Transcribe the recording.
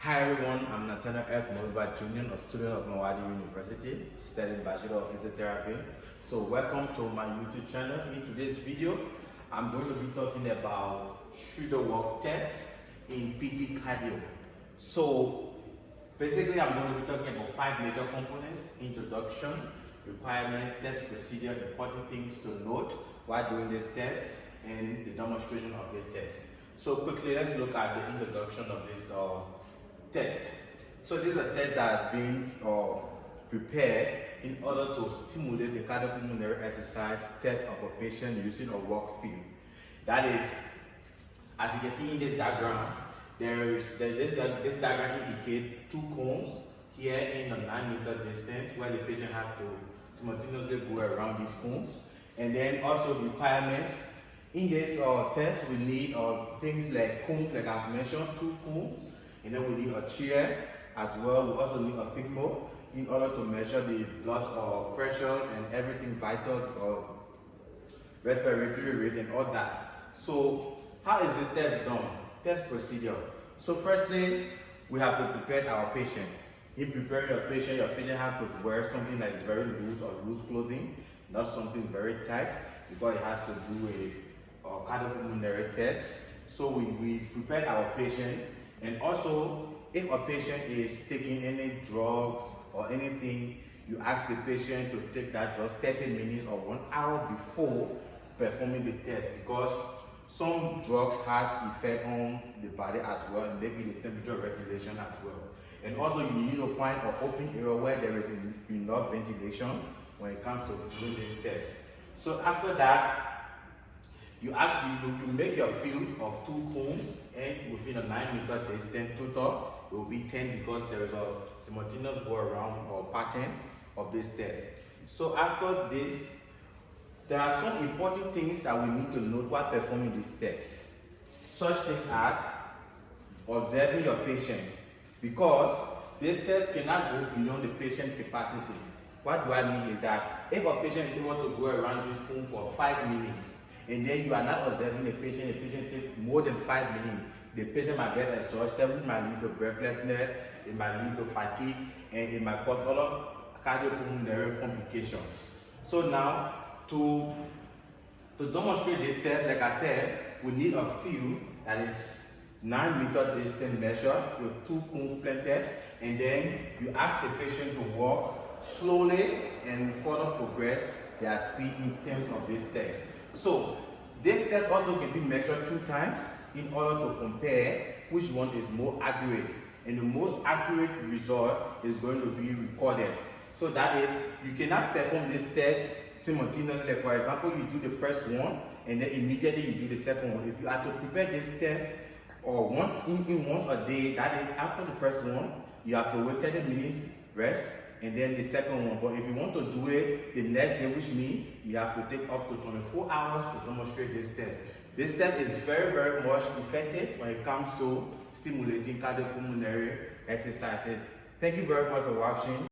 Hi everyone, I'm Nathaniel F. Moliba Jr., a student of Mawadi University, studying Bachelor of Physiotherapy. So welcome to my YouTube channel. In today's video, I'm going to be talking about Shuttle Walk Test in PT cardio. So basically, I'm going to be talking about 5 major components: introduction, requirements, test procedure, important things to note while doing this test, and the demonstration of the test. So quickly, let's look at the introduction of this test. So this is a test that has been prepared in order to stimulate the cardiopulmonary exercise test of a patient using a walk field. That is, as you can see in this diagram, this diagram indicates 2 cones here in a 9-meter distance where the patient has to simultaneously go around these cones. And then also requirements. In this test, we need things like cones, like I've mentioned, 2 cones. And then we need a chair as well. We also need a figmo in order to measure the blood pressure and everything, vitals, respiratory rate and all that. So how is this test done? Test procedure. So firstly, we have to prepare our patient. In preparing your patient has to wear something that is very loose or loose clothing, not something very tight, because it has to do a cardiopulmonary test. So we prepare our patient. And also, if a patient is taking any drugs or anything, you ask the patient to take that drug 30 minutes or 1 hour before performing the test, because some drugs has effect on the body as well, and maybe the temperature regulation as well. And also, you need to find an open area where there is enough ventilation when it comes to doing this test. So after that, you make your field of 2 cones, and within a 9-meter distance total, it will be 10 because there is a simultaneous go around or pattern of this test. So after this, there are some important things that we need to note while performing this test. Such things as observing your patient, because this test cannot go beyond the patient capacity. What do I mean is that if a patient is able to go around this cone for 5 minutes, and then you are not observing the patient takes more than 5 minutes, the patient might get exhausted, which might lead to breathlessness, it might lead to fatigue, and it might cause other cardiopulmonary complications. So now, to demonstrate this test, like I said, we need a field that is 9-meter distance measured with 2 cones planted, and then you ask the patient to walk slowly and further progress their speed in terms of this test. So this test also can be measured 2 times in order to compare which one is more accurate, and the most accurate result is going to be recorded. So that is, you cannot perform this test simultaneously. For example, you do the first one and then immediately you do the second one. If you are to prepare this test once a day, that is, after the first one, you have to wait 30 minutes rest, and then the second one. But if you want to do it the next day, which means you have to take up to 24 hours to demonstrate this test. This test is very, very much effective when it comes to stimulating cardiopulmonary exercises. Thank you very much for watching.